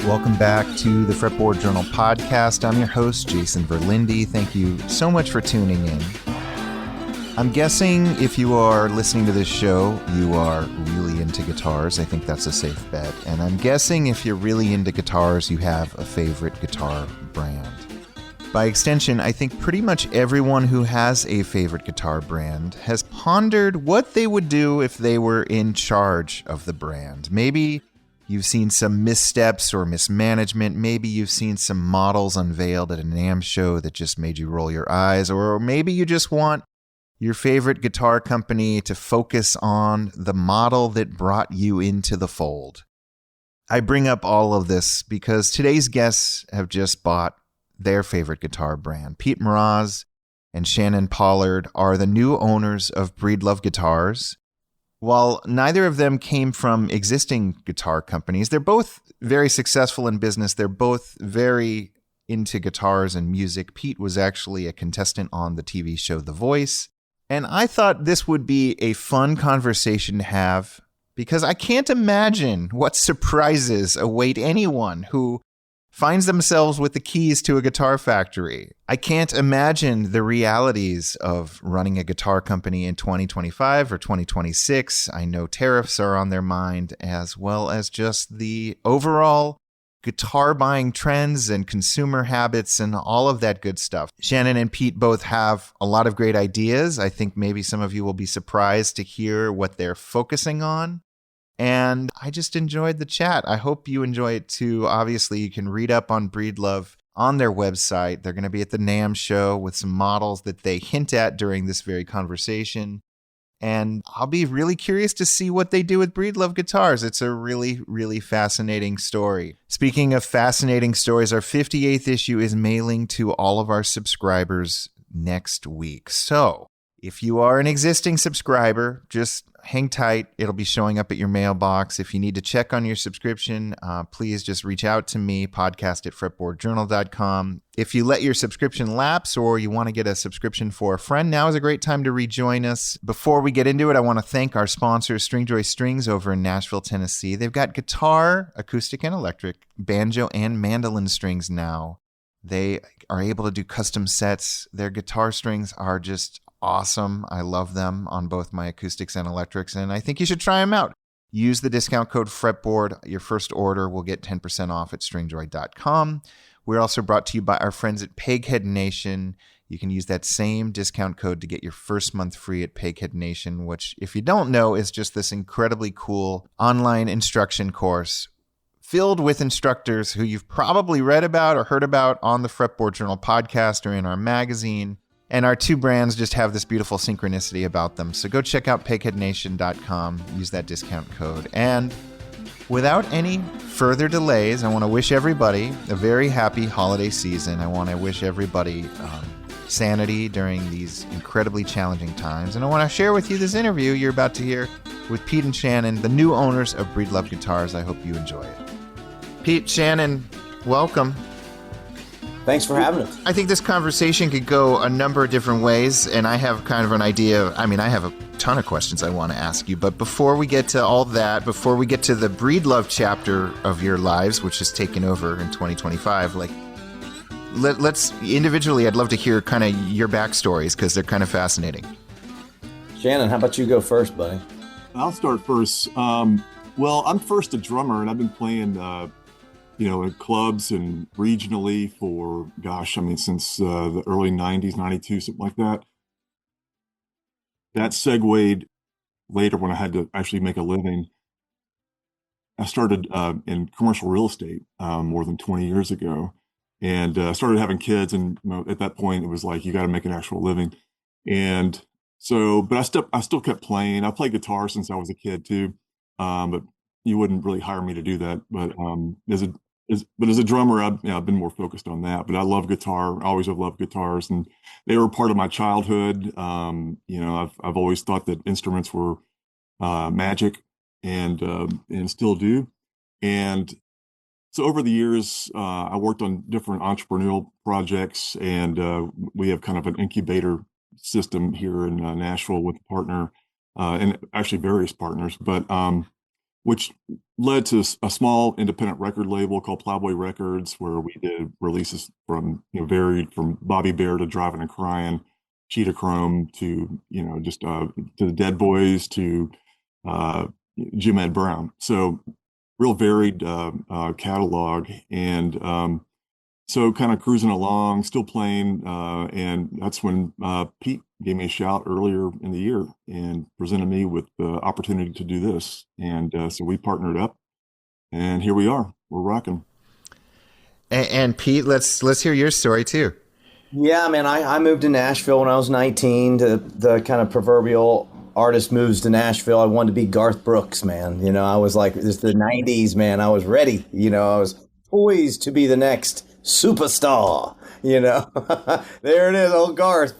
Welcome back to the Fretboard Journal Podcast. I'm your host, Jason Verlinde. Thank you so much for tuning in. I'm guessing if you are listening to this show, you are really into guitars. I think that's a safe bet. And I'm guessing if you're really into guitars, you have a favorite guitar brand. By extension, I think pretty much everyone who has a favorite guitar brand has pondered what they would do if they were in charge of the brand. Maybe you've seen some missteps or mismanagement. Maybe you've seen some models unveiled at a NAMM show that just made you roll your eyes. Or maybe you just want your favorite guitar company to focus on the model that brought you into the fold. I bring up all of this because today's guests have just bought their favorite guitar brand. Pete Mroz and Shannon Pollard are the new owners of Breedlove Guitars. While neither of them came from existing guitar companies, they're both very successful in business. They're both very into guitars and music. Pete was actually a contestant on the TV show The Voice. And I thought this would be a fun conversation to have because I can't imagine what surprises await anyone who finds themselves with the keys to a guitar factory. I can't imagine the realities of running a guitar company in 2025 or 2026. I know tariffs are on their mind, as well as just the overall guitar buying trends and consumer habits and all of that good stuff. Shannon and Pete both have a lot of great ideas. I think maybe some of you will be surprised to hear what they're focusing on. And I just enjoyed the chat. I hope you enjoy it too. Obviously, you can read up on Breedlove on their website. They're going to be at the NAMM show with some models that they hint at during this very conversation. And I'll be really curious to see what they do with Breedlove Guitars. It's a really, really fascinating story. Speaking of fascinating stories, our 58th issue is mailing to all of our subscribers next week. So if you are an existing subscriber, just hang tight. It'll be showing up at your mailbox. If you need to check on your subscription, please just reach out to me, podcast@fretboardjournal.com. If you let your subscription lapse or you want to get a subscription for a friend, now is a great time to rejoin us. Before we get into it, I want to thank our sponsor, Stringjoy Strings over in Nashville, Tennessee. They've got guitar, acoustic and electric, banjo, and mandolin strings now. They are able to do custom sets. Their guitar strings are just awesome. I love them on both my acoustics and electrics, and I think you should try them out. Use the discount code FRETBOARD. Your first order will get 10% off at stringjoy.com. We're also brought to you by our friends at Peghead Nation. You can use that same discount code to get your first month free at Peghead Nation, which, if you don't know, is just this incredibly cool online instruction course filled with instructors who you've probably read about or heard about on the Fretboard Journal podcast or in our magazine. And our two brands just have this beautiful synchronicity about them. So go check out pegheadnation.com, use that discount code. And without any further delays, I want to wish everybody a very happy holiday season. I want to wish everybody sanity during these incredibly challenging times. And I want to share with you this interview you're about to hear with Pete and Shannon, the new owners of Breedlove Guitars. I hope you enjoy it. Pete, Shannon, welcome. Thanks for having us. I think this conversation could go a number of different ways, and I have kind of an idea. I mean, I have a ton of questions I want to ask you, but before we get to all that, before we get to the Breedlove chapter of your lives, which has taken over in 2025, let's individually, I'd love to hear kind of your backstories because they're kind of fascinating. Shannon, how about you go first, buddy? I'll start first. Well, I'm first a drummer, and I've been playing in clubs and regionally for, since the early 90s, 92, something like that. That segued later when I had to actually make a living. I started in commercial real estate more than 20 years ago and started having kids. And at that point, it was like, you got to make an actual living. And so, but I still kept playing. I played guitar since I was a kid too. But you wouldn't really hire me to do that. But as a drummer, I've been more focused on that. But I love guitar. I always have loved guitars, and they were part of my childhood. I've always thought that instruments were magic, and still do. And so over the years, I worked on different entrepreneurial projects, and we have kind of an incubator system here in Nashville with a partner, and actually various partners, but which led to a small independent record label called Plowboy Records, where we did releases from, varied from Bobby Bear to Driving and Crying, Cheetah Chrome to, just to the Dead Boys to Jim Ed Brown. So real varied catalog. And so kind of cruising along, still playing. And that's when Pete gave me a shout earlier in the year and presented me with the opportunity to do this. And so we partnered up, and here we are. We're rocking. And Pete, let's hear your story too. Yeah, man, I moved to Nashville when I was 19. The kind of proverbial artist moves to Nashville. I wanted to be Garth Brooks, man. I was like, it's the 90s, man. I was ready. I was poised to be the next superstar. There it is, old Garth.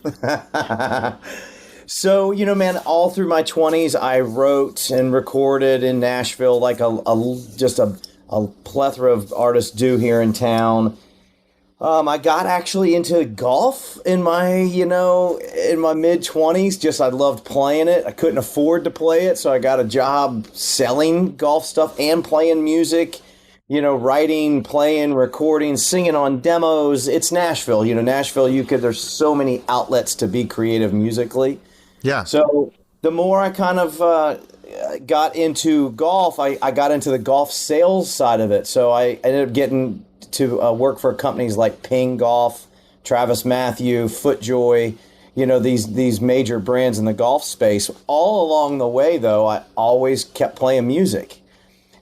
So, man, all through my 20s, I wrote and recorded in Nashville like just a plethora of artists do here in town. I got actually into golf in my mid 20s. Just, I loved playing it. I couldn't afford to play it. So I got a job selling golf stuff and playing music, writing, playing, recording, singing on demos. It's Nashville, Nashville, there's so many outlets to be creative musically. Yeah. So the more I kind of got into golf, I got into the golf sales side of it. So I ended up getting to work for companies like Ping Golf, Travis Matthew, FootJoy, these major brands in the golf space. All along the way, though, I always kept playing music.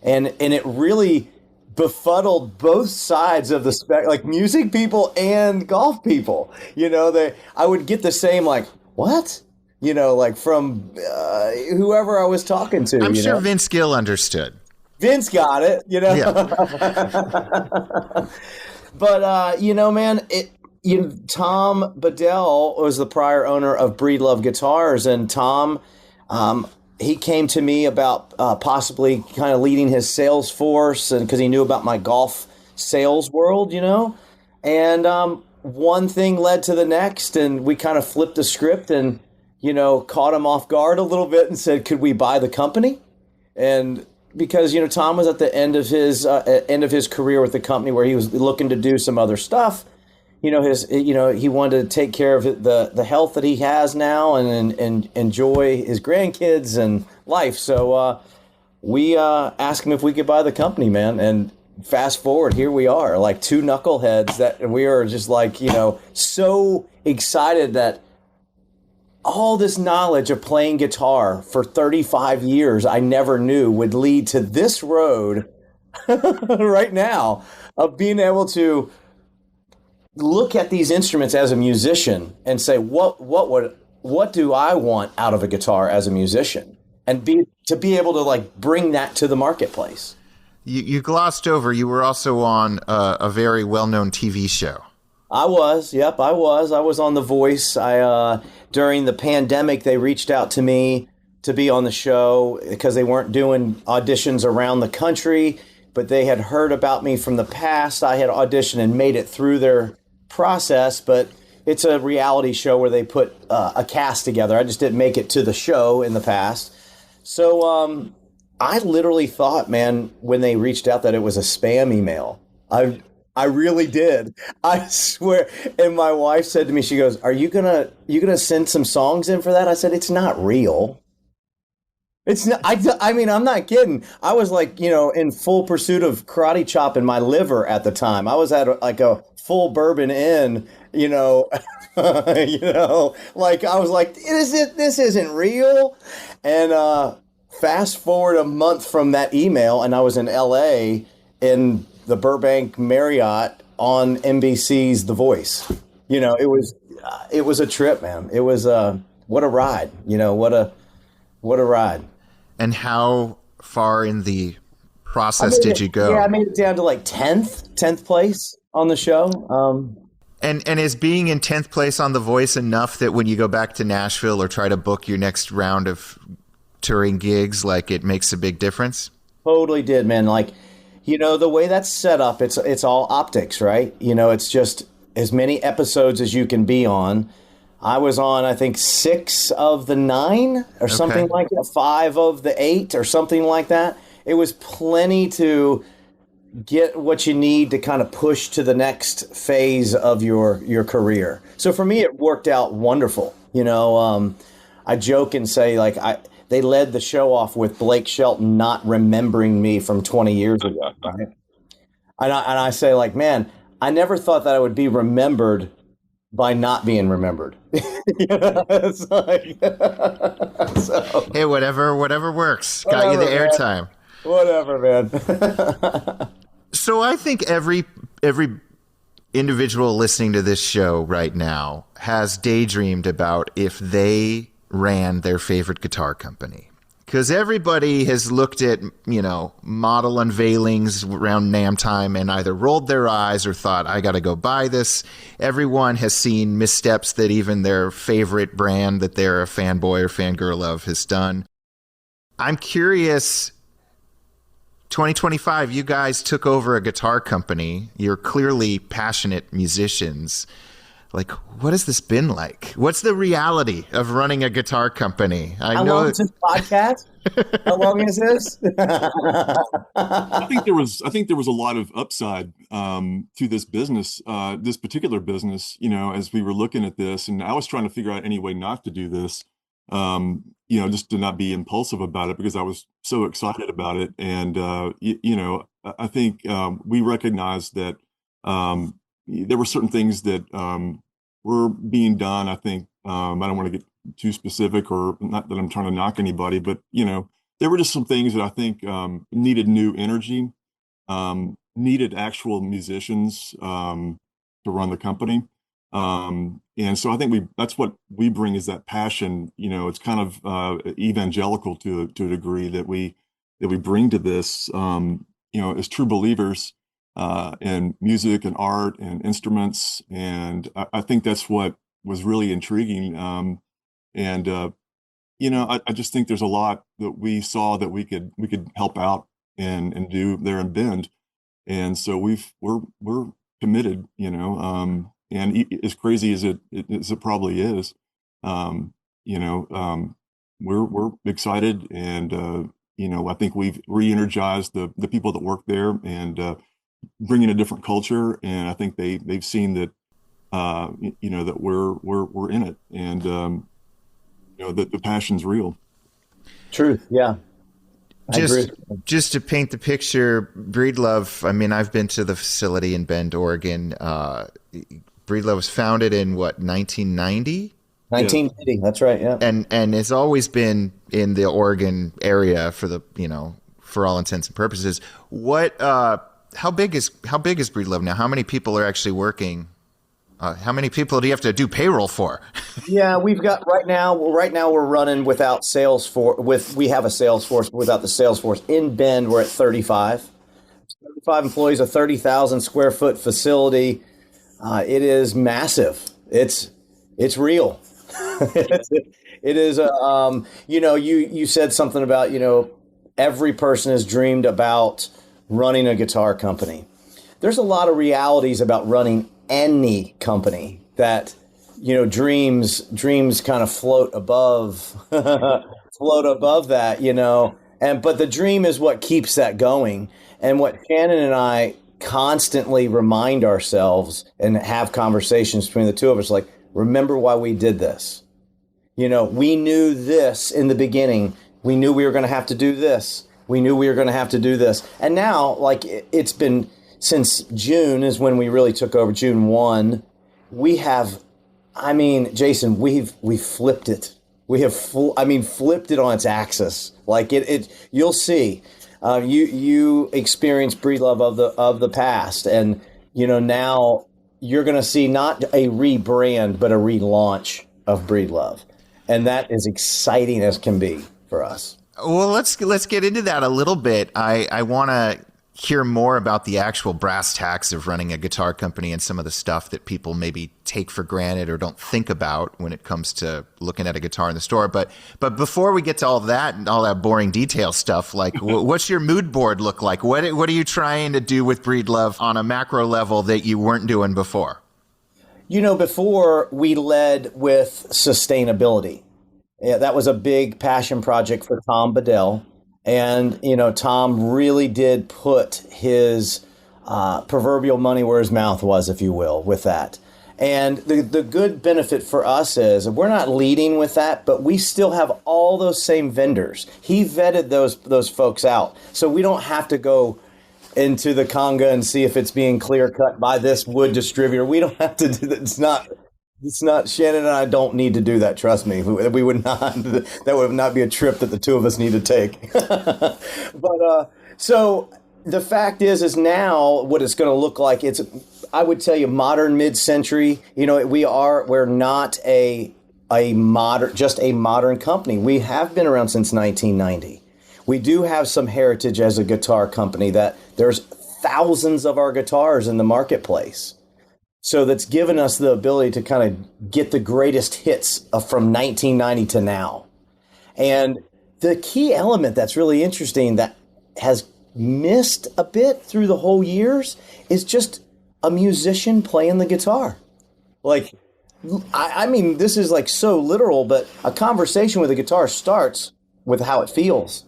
And it really befuddled both sides of the like music people and golf people. I would get the same like, what? Like from whoever I was talking to. I'm sure Vince Gill understood. Vince got it, Yeah. But, man, Tom Bedell was the prior owner of Breedlove Guitars, and Tom, he came to me about possibly kind of leading his sales force, and because he knew about my golf sales world, and one thing led to the next, and we kind of flipped the script and, caught him off guard a little bit and said, could we buy the company? And because, Tom was at the end of his career with the company where he was looking to do some other stuff. He wanted to take care of the health that he has now and enjoy his grandkids and life. So we asked him if we could buy the company, man. And fast forward, here we are, like two knuckleheads that we are just like, so excited that all this knowledge of playing guitar for 35 years I never knew would lead to this road right now of being able to look at these instruments as a musician and say, what do I want out of a guitar as a musician? And to be able to like bring that to the marketplace. You glossed over, you were also on a very well-known TV show. I was. Yep, I was. I was on The Voice. During the pandemic, they reached out to me to be on the show because they weren't doing auditions around the country, but they had heard about me from the past. I had auditioned and made it through their process, but it's a reality show where they put a cast together. I just didn't make it to the show in the past. So I literally thought, man, when they reached out that it was a spam email. I really did. I swear. And my wife said to me, she goes, you gonna send some songs in for that? I said, it's not real. It's not, I mean, I'm not kidding. I was like, in full pursuit of karate chopping my liver at the time. I was at a full bourbon inn, like I was like, this isn't real. And fast forward a month from that email, and I was in LA in the Burbank Marriott on NBC's The Voice. It was a trip, man. It was what a ride. What a ride. And how far in the process did you go? Yeah, I made it down to like 10th place on the show. And is being in 10th place on The Voice enough that when you go back to Nashville or try to book your next round of touring gigs, like it makes a big difference? Totally did, man. Like, the way that's set up, it's all optics, right? It's just as many episodes as you can be on. I was on, I think, 6 of the 9 or something like that, 5 of the 8 or something like that. it was plenty to get what you need to kind of push to the next phase of your career. So for me, it worked out wonderful. I joke and say like they led the show off with Blake Shelton not remembering me from 20 years ago, right? And I say like, man, I never thought that I would be remembered by not being remembered. It's like, so, hey, whatever works. Got you the airtime. Whatever, man. So I think every individual listening to this show right now has daydreamed about if they ran their favorite guitar company. Because everybody has looked at, model unveilings around NAMM time and either rolled their eyes or thought, I got to go buy this. Everyone has seen missteps that even their favorite brand that they're a fanboy or fangirl of has done. I'm curious, 2025, you guys took over a guitar company. You're clearly passionate musicians. Like, what has this been like? What's the reality of running a guitar company? How long is this podcast? How long is this? I think there was a lot of upside to this business, this particular business. As we were looking at this, and I was trying to figure out any way not to do this. Just to not be impulsive about it because I was so excited about it. And I think we recognized that there were certain things that were being done. I think I don't want to get too specific, or not that I'm trying to knock anybody, but there were just some things that I think needed new energy, needed actual musicians to run the company. And so I think that's what we bring, is that passion. It's kind of evangelical to a degree that we bring to this, as true believers in music and art and instruments. And I think that's what was really intriguing. I just think there's a lot that we saw that we could help out and do there in Bend. And so we're committed, and as crazy as it probably is, we're excited, and I think we've re-energized the people that work there and bringing a different culture. And I think they've seen that that we're in it, and that the passion's real. Truth, yeah. Just to paint the picture, Breedlove, I mean, I've been to the facility in Bend, Oregon. Breedlove was founded in 1990? 1990, that's right, yeah. And it's always been in the Oregon area for for all intents and purposes. How big is Breedlove now? How many people are actually working? How many people do you have to do payroll for? Yeah, we've got right now we're running without sales we have a sales force, but without the sales force. In Bend, we're at 35 employees, a 30,000 square foot facility. It is massive. It's real. It is. You said something about, every person has dreamed about running a guitar company. There's a lot of realities about running any company that, dreams kind of float above that, but the dream is what keeps that going. And what Shannon and I constantly remind ourselves and have conversations between the two of us, like, remember why we did this. We knew this in the beginning. We knew we were going to have to do this. We knew we were going to have to do this. And now, like, it's been since June is when we really took over, June 1. We have, Jason, we've flipped it. We have flipped it on its axis. Like you'll see. You experienced Breedlove of the past, and now you're going to see not a rebrand but a relaunch of Breedlove, and that is exciting as can be for us. Well, let's get into that a little bit. I want to hear more about the actual brass tacks of running a guitar company and some of the stuff that people maybe take for granted or don't think about when it comes to looking at a guitar in the store. But before we get to all that and all that boring detail stuff, like what's your mood board look like? What are you trying to do with Breedlove on a macro level that you weren't doing before? Before we led with sustainability. Yeah, that was a big passion project for Tom Bedell. And, Tom really did put his proverbial money where his mouth was, if you will, with that. And the good benefit for us is we're not leading with that, but we still have all those same vendors. He vetted those folks out. So we don't have to go into the conga and see if it's being clear cut by this wood distributor. We don't have to do that. It's not Shannon and I don't need to do that. Trust me. We would not, that would not be a trip that the two of us need to take. But so the fact is now what it's going to look like. I would tell you modern mid-century. We're not a modern company. We have been around since 1990. We do have some heritage as a guitar company that there's thousands of our guitars in the marketplace. So that's given us the ability to kind of get the greatest hits from 1990 to now. And the key element that's really interesting that has missed a bit through the whole years is just a musician playing the guitar. Like, I mean, this is like so literal, but a conversation with a guitar starts with how it feels.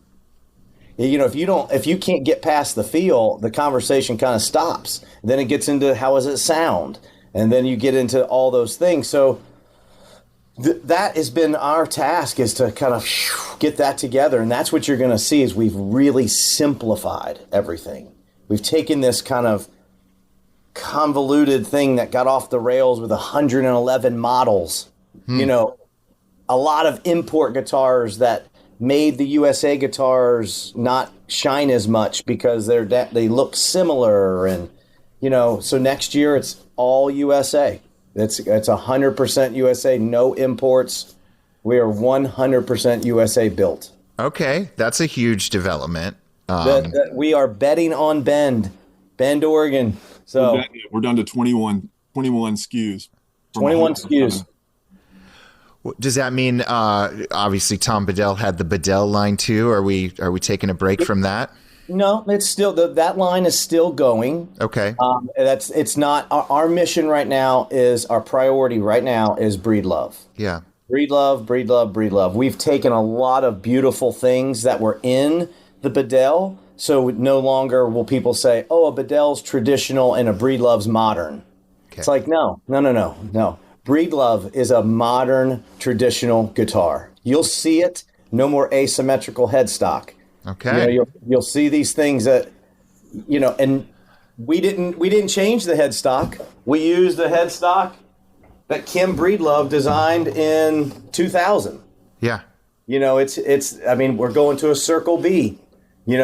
If you can't get past the feel, the conversation kind of stops. Then it gets into how does it sound? And then you get into all those things. So that has been our task, is to kind of get that together. And that's what you're going to see is we've really simplified everything. We've taken this kind of convoluted thing that got off the rails with 111 models, a lot of import guitars that made the USA guitars not shine as much because they look similar. And, so next year it's all USA. It's 100% USA, no imports. We are 100% USA built. Okay, that's a huge development. We are betting on Bend, Oregon. So we're down to 21 SKUs. 21 SKUs. Does that mean, obviously Tom Bedell had the Bedell line too? Are we taking a break from that? No, it's still, that line is still going. Okay. It's not, our mission right now our priority right now is Breedlove. Yeah. Breedlove. We've taken a lot of beautiful things that were in the Bedell. So no longer will people say, oh, a Bedell's traditional and a Breedlove's modern. Okay. It's like, no. Breedlove is a modern traditional guitar. You'll see it. No more asymmetrical headstock. Okay. You'll see these things that, and we didn't change the headstock. We used the headstock that Kim Breedlove designed in 2000. Yeah. We're going to a Circle B. You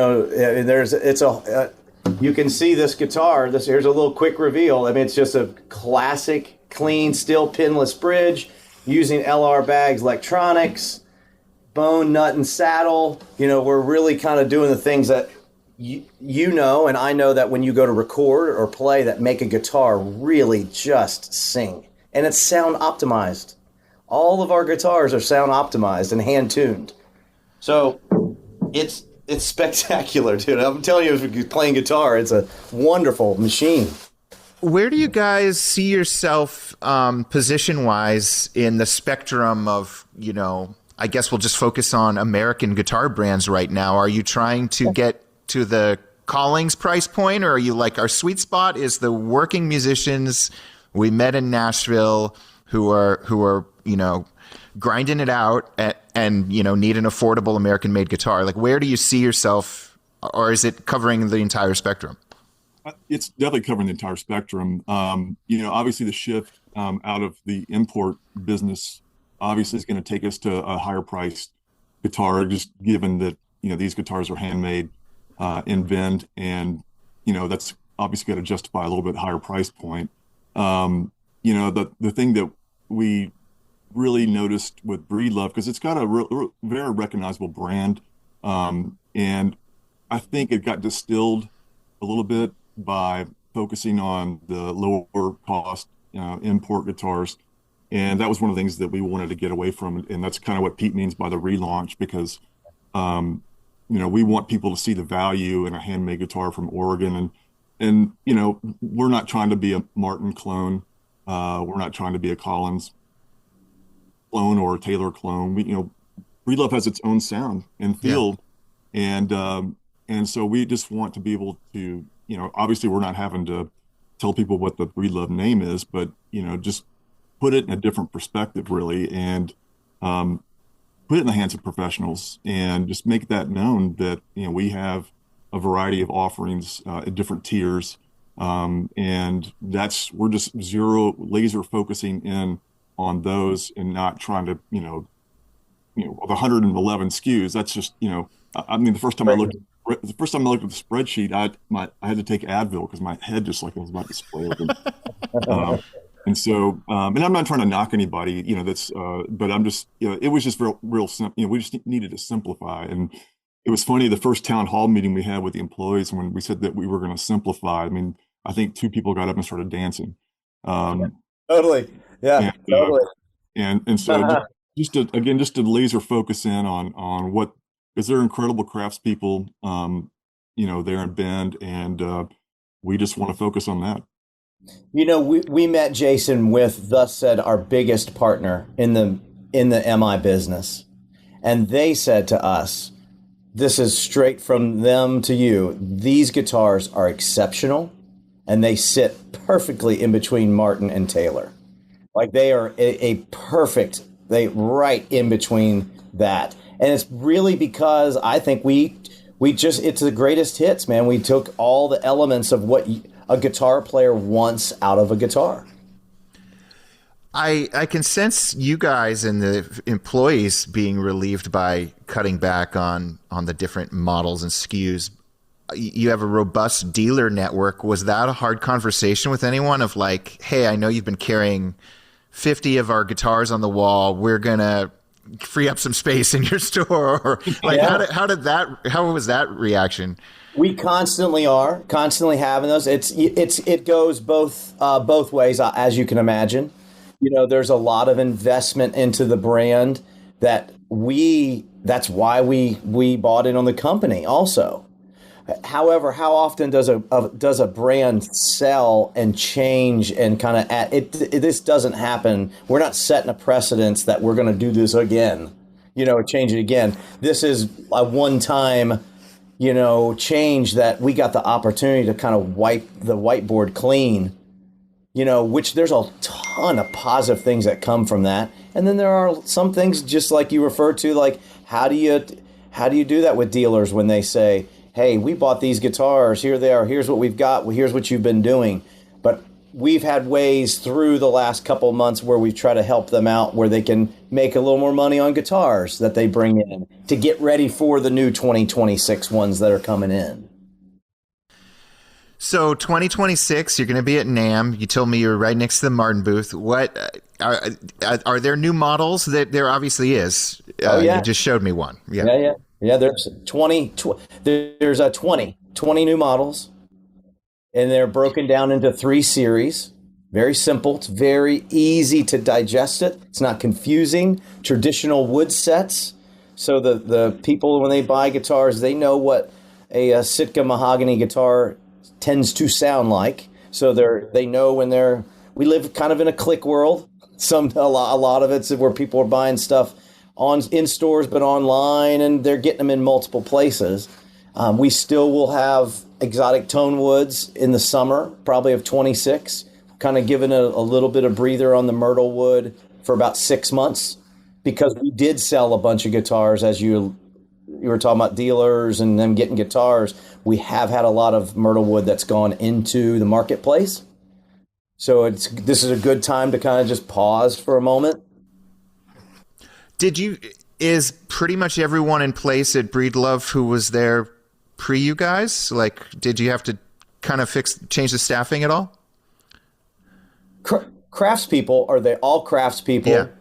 can see this guitar. Here's a little quick reveal. It's just a classic, clean, still pinless bridge using LR Baggs electronics, bone, nut, and saddle. We're really kind of doing the things that and I know that when you go to record or play that make a guitar really just sing. And it's sound optimized. All of our guitars are sound optimized and hand tuned. So it's spectacular, dude. I'm telling you, if you're playing guitar, it's a wonderful machine. Where do you guys see yourself position-wise in the spectrum of, I guess we'll just focus on American guitar brands right now. Are you trying to get to the Collings price point, or are you like, our sweet spot is the working musicians we met in Nashville who are grinding it out and need an affordable American-made guitar? Like, where do you see yourself, or is it covering the entire spectrum? It's definitely covering the entire spectrum. Obviously the shift out of the import business obviously is going to take us to a higher priced guitar, just given that, these guitars are handmade in Bend, and, that's obviously got to justify a little bit higher price point. The thing that we really noticed with Breedlove, because it's got a very recognizable brand, and I think it got distilled a little bit by focusing on the lower cost import guitars, and that was one of the things that we wanted to get away from, and that's kind of what Pete means by the relaunch, because we want people to see the value in a handmade guitar from Oregon, and we're not trying to be a Martin clone, we're not trying to be a Collins clone or a Taylor clone. Breedlove has its own sound and feel, And so we just want to be able to, obviously we're not having to tell people what the Breedlove name is, but, just put it in a different perspective, really, and put it in the hands of professionals and just make that known that, we have a variety of offerings at different tiers. And we're just laser focusing in on those and not trying to, the 111 SKUs. That's just, I mean, the first time I looked at the spreadsheet, I had to take Advil because my head just like was about to explode. And so, and I'm not trying to knock anybody, but I'm just, it was just real simple. We just needed to simplify. And it was funny, the first town hall meeting we had with the employees, when we said that we were going to simplify, I mean, I think 2 people got up and started dancing. Totally. Yeah, totally. And so just to laser focus in on what, because they're incredible craftspeople, there in Bend, and we just want to focus on that. We met Jason with, thus said, our biggest partner in the MI business. And they said to us, this is straight from them to you, these guitars are exceptional and they sit perfectly in between Martin and Taylor. Like they are they right in between that. And it's really because I think it's the greatest hits, man. We took all the elements of what a guitar player wants out of a guitar. I can sense you guys and the employees being relieved by cutting back on the different models and SKUs. You have a robust dealer network. Was that a hard conversation with anyone of like, hey, I know you've been carrying 50 of our guitars on the wall. We're going to free up some space in your store? Or like, how was that reaction? We constantly having those. It goes both ways, as you can imagine. There's a lot of investment into the brand that's why we bought in on the company also. However, how often does a brand sell and change and kind of this doesn't happen. We're not setting a precedence that we're going to do this again, change it again. This is a one-time, change that we got the opportunity to kind of wipe the whiteboard clean, which there's a ton of positive things that come from that. And then there are some things, just like you referred to, like how do you do that with dealers when they say, hey, we bought these guitars, here they are, here's what we've got, well, here's what you've been doing. But we've had ways through the last couple of months where we've tried to help them out where they can make a little more money on guitars that they bring in to get ready for the new 2026 ones that are coming in. So 2026, you're going to be at NAMM. You told me you're right next to the Martin booth. What are there new models? There obviously is. You just showed me one. Yeah, there's 20 new models, and they're broken down into 3 series. Very simple. It's very easy to digest it. It's not confusing. Traditional wood sets. So the people, when they buy guitars, they know what a Sitka mahogany guitar tends to sound like. So they know we live kind of in a click world. A lot of it's where people are buying stuff in stores, but online, and they're getting them in multiple places. We still will have exotic tone woods in the summer, probably of 26, kind of giving a little bit of breather on the myrtle wood for about 6 months, because we did sell a bunch of guitars, as you were talking about dealers and them getting guitars. We have had a lot of myrtle wood that's gone into the marketplace. So this is a good time to kind of just pause for a moment. Is pretty much everyone in place at Breedlove who was there pre you guys? Like, did you have to kind of change the staffing at all? Craftspeople, are they all craftspeople?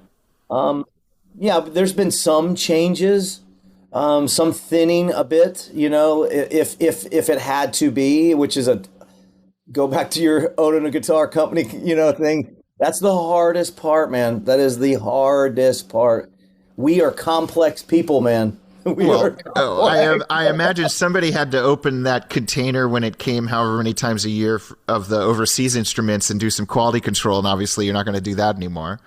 Yeah. There's been some changes, some thinning a bit, if it had to be, which is go back to your owning a guitar company, thing. That's the hardest part, man. That is the hardest part. We are complex people, man. I imagine somebody had to open that container when it came however many times a year of the overseas instruments and do some quality control, and obviously you're not going to do that anymore.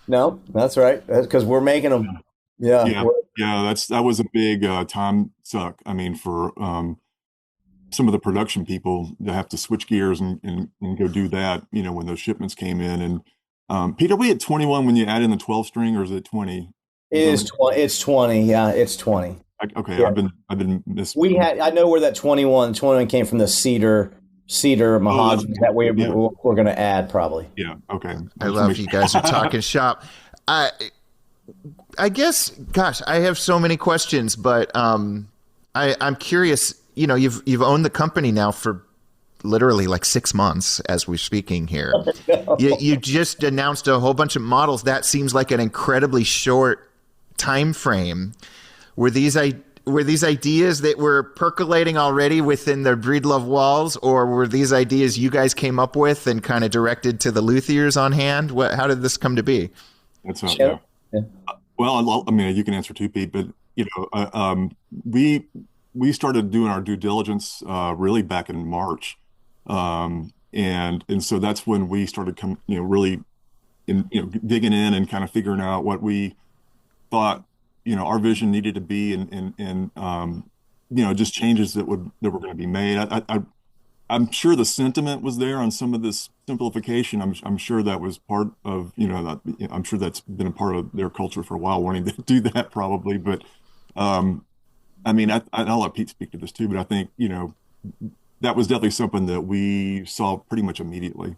No, that's right. That's because we're making them. Yeah. Yeah, that was a big time suck. I mean, for some of the production people to have to switch gears and go do that, when those shipments came in. And Peter, we at 21 when you add in the 12 string, or is it 20? It is 20. It's 20. Yeah, it's 20. Okay, yeah. I've been missing. I know where that 21 came from, the cedar mahogany that we're going to add probably. Yeah. Okay. I love you guys are talking shop. I guess, gosh, I have so many questions, but I'm curious. You've owned the company now for literally like 6 months as we're speaking here. You just announced a whole bunch of models. That seems like an incredibly short time frame. Were these ideas that were percolating already within the Breedlove walls, or were these ideas you guys came up with and kind of directed to the luthiers on hand? How did this come to be? That's yeah. Well, I mean, you can answer too, Pete, but we started doing our due diligence really back in March, and so that's when we started really digging in and kind of figuring out what we thought our vision needed to be, and just changes that were going to be made. I'm sure the sentiment was there on some of this simplification. I'm sure that was part of, I'm sure that's been a part of their culture for a while, wanting to do that probably. But I mean, I'll let Pete speak to this too, but I think, that was definitely something that we saw pretty much immediately.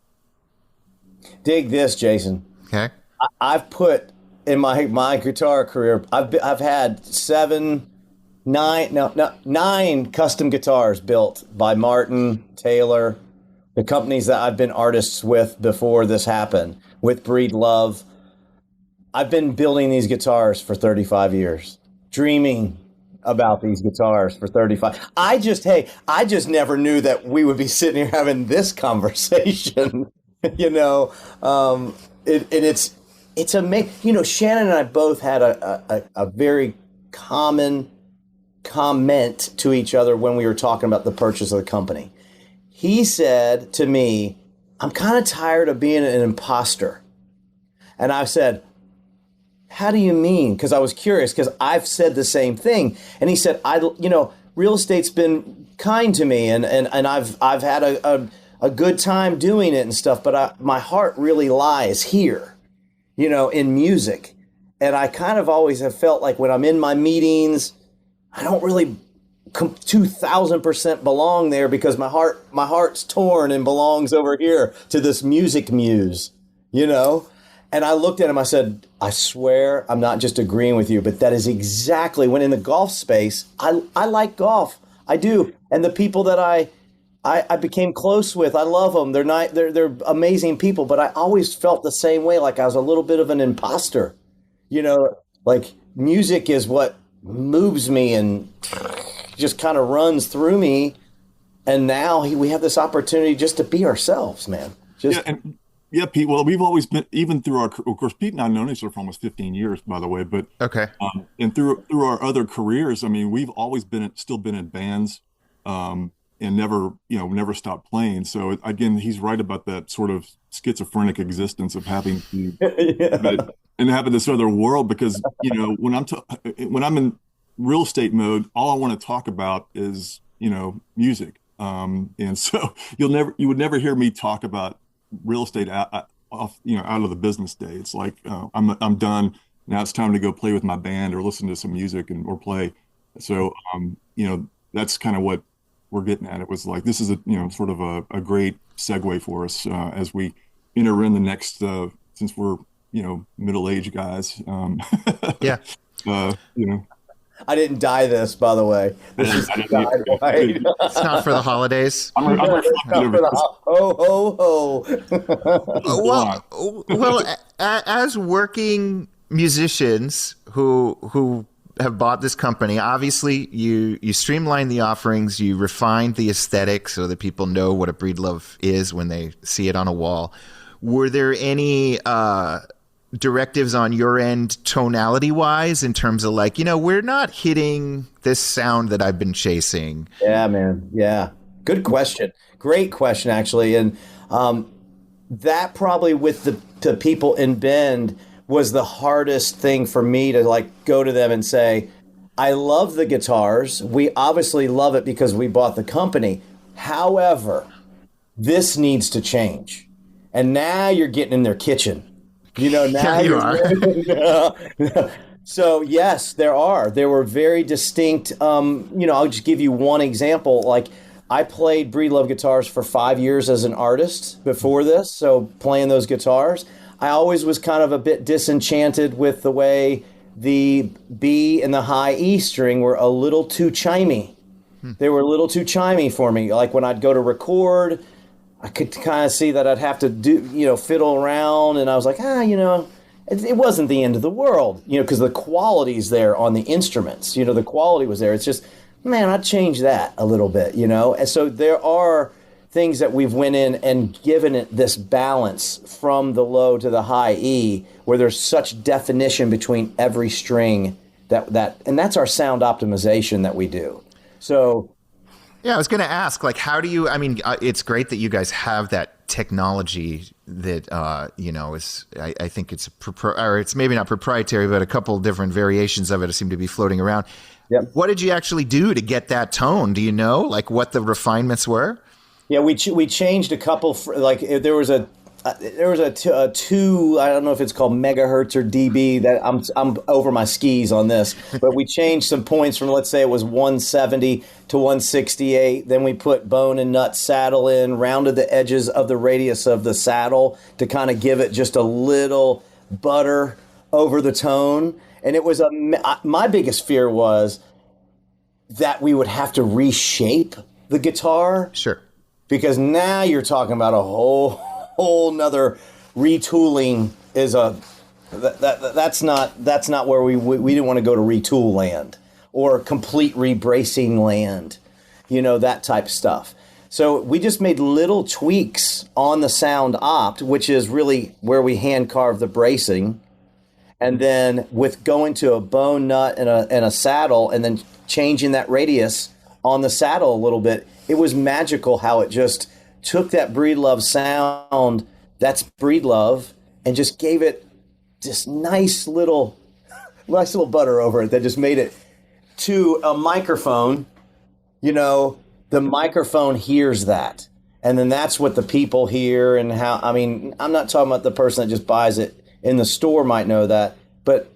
Dig this, Jason. Okay. I've put in my guitar career, I've had 9 custom guitars built by Martin, Taylor, the companies that I've been artists with before this happened, with Breedlove. I've been building these guitars for 35 years, dreaming about these guitars for 35. I just never knew that we would be sitting here having this conversation, it's amazing. Shannon and I both had a very common comment to each other when we were talking about the purchase of the company. He said to me, "I'm kind of tired of being an imposter." And I said, "How do you mean?" Because I was curious, because I've said the same thing. And he said, real estate's been kind to me, and I've had a good time doing it and stuff, but my heart really lies here, in music. And I kind of always have felt like when I'm in my meetings, I don't really 2000% belong there, because my heart's torn and belongs over here to this music muse, And I looked at him, I said, "I swear I'm not just agreeing with you, but that is exactly when in the golf space, I like golf. I do. And the people that I became close with, I love them. They're amazing people, but I always felt the same way, like I was a little bit of an imposter. Like music is what moves me and just kind of runs through me. And now we have this opportunity just to be ourselves, man." Yeah, Pete. Well, we've always been, even through of course, Pete and I have known each other for almost 15 years, by the way. But okay, and through our other careers, I mean, we've always still been in bands, and never stopped playing. So again, he's right about that sort of schizophrenic existence of having to and having this other world, because when I'm in real estate mode, all I want to talk about is music, and so you would never hear me talk about real estate out of the business day. It's like I'm done now. It's time to go play with my band or listen to some music or play. So that's kind of what we're getting at. It was like, this is sort of a great segue for us as we enter in the next since we're middle-aged guys. Yeah. I didn't dye this, by the way. This is dyed white. It's not for the holidays. I'm Well, as working musicians who have bought this company, obviously you streamline the offerings, you refine the aesthetic so that people know what a Breedlove is when they see it on a wall. Were there any directives on your end tonality wise in terms of like, we're not hitting this sound that I've been chasing? Yeah, man. Yeah. Good question. Great question, actually. And that probably with the people in Bend, was the hardest thing for me to like go to them and say, I love the guitars. We obviously love it because we bought the company. However, this needs to change. And now you're getting in their kitchen. Now Yeah, you are. So yes, there were very distinct, I'll just give you one example. Like I played Breedlove Guitars for 5 years as an artist before this. So playing those guitars, I always was kind of a bit disenchanted with the way the B and the high E string were a little too chimey. They were a little too chimey for me. Like when I'd go to record, I could kind of see that I'd have to do, fiddle around. And I was like, it wasn't the end of the world, because the quality's there on the instruments. The quality was there. It's just, man, I'd change that a little bit, And so there are things that we've went in and given it this balance from the low to the high E, where there's such definition between every string and that's our sound optimization that we do. So, yeah, I was going to ask, like, how do you? I mean, it's great that you guys have that technology that is. I think it's or it's maybe not proprietary, but a couple different variations of it seem to be floating around. Yep. What did you actually do to get that tone? Do you know, like, what the refinements were? Yeah, we changed a couple. There was a two. I don't know if it's called megahertz or dB. That I'm over my skis on this. But we changed some points from, let's say it was 170 to 168. Then we put bone and nut saddle in, rounded the edges of the radius of the saddle to kind of give it just a little butter over the tone. And it was my biggest fear was that we would have to reshape the guitar. Sure. Because now you're talking about a whole nother retooling. That's not where we didn't want to go to retool land or complete rebracing land, that type of stuff. So we just made little tweaks on the sound opt, which is really where we hand carve the bracing, and then with going to a bone nut and a saddle, and then changing that radius on the saddle a little bit. It was magical how it just took that Breedlove sound, that's Breedlove, and just gave it this nice little butter over it that just made it to a microphone. The microphone hears that. And then that's what the people hear and how, I'm not talking about the person that just buys it in the store might know that, but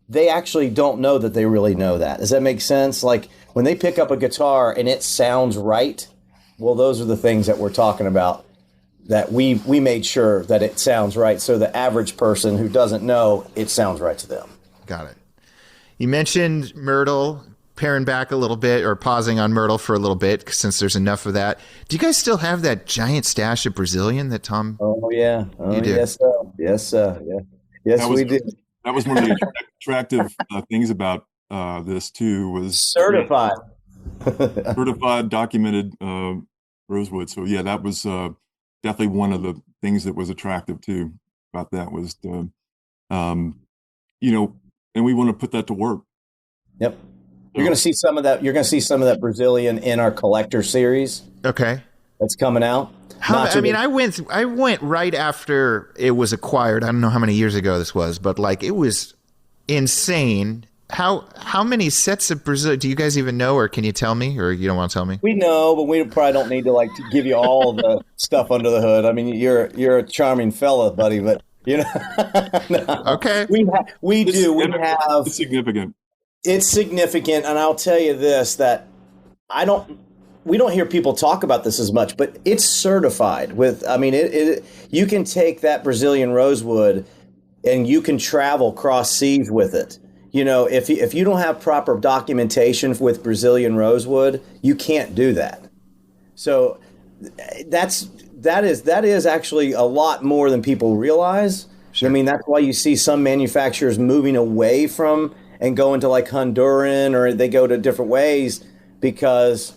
they actually don't know that they really know that. Does that make sense? Like when they pick up a guitar and it sounds right, well, those are the things that we're talking about, that we made sure that it sounds right. So the average person who doesn't know, it sounds right to them. Got it. You mentioned Myrtle, paring back a little bit or pausing on Myrtle for a little bit since there's enough of that. Do you guys still have that giant stash of Brazilian that Tom? Oh, yeah. You do? Yes, sir. Yes, sir. Yeah. Yes, we did. That was one of the attractive things about this too, was certified, documented rosewood. So yeah, that was definitely one of the things that was attractive too about that was the, and we want to put that to work. Yep. You're going to see some of that. You're going to see some of that Brazilian in our collector series. Okay. That's coming out. I went right after it was acquired. I don't know how many years ago this was, but like it was insane. How many sets of Brazil do you guys even know, or can you tell me, or you don't want to tell me? We know, but we probably don't need to to give you all the stuff under the hood. I mean, you're a charming fella, buddy, but no. Okay. We have it's significant. It's significant, and I'll tell you this, that we don't hear people talk about this as much, but it's certified with, you can take that Brazilian rosewood and you can travel cross seas with it. If you don't have proper documentation with Brazilian rosewood, you can't do that. So that is actually a lot more than people realize. Sure. That's why you see some manufacturers moving away from and going to like Honduran, or they go to different ways because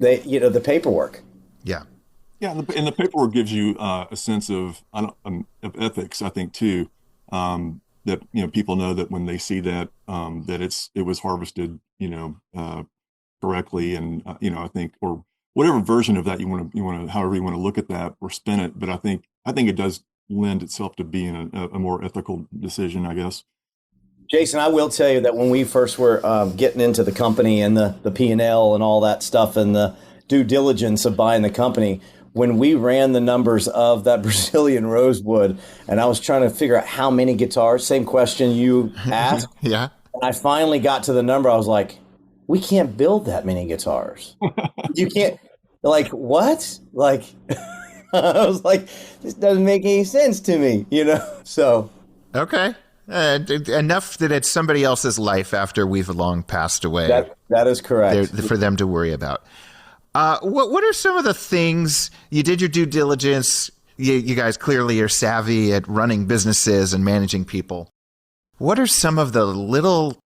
they, the paperwork. Yeah. Yeah. And the paperwork gives you a sense of ethics, I think too. That, people know that when they see that, that it was harvested, correctly. And, I think, or whatever version of that you want to, however you want to look at that or spin it. But I think it does lend itself to being a more ethical decision, I guess. Jason, I will tell you that when we first were getting into the company and the P&L and all that stuff and the due diligence of buying the company, when we ran the numbers of that Brazilian rosewood, and I was trying to figure out how many guitars, same question you asked. Yeah. And I finally got to the number. I was like, we can't build that many guitars. You can't, like, what? Like, I was like, this doesn't make any sense to me, So. Okay. Enough that it's somebody else's life after we've long passed away. That is correct. For them to worry about. What are some of the things you did your due diligence? You guys clearly are savvy at running businesses and managing people. What are some of the little,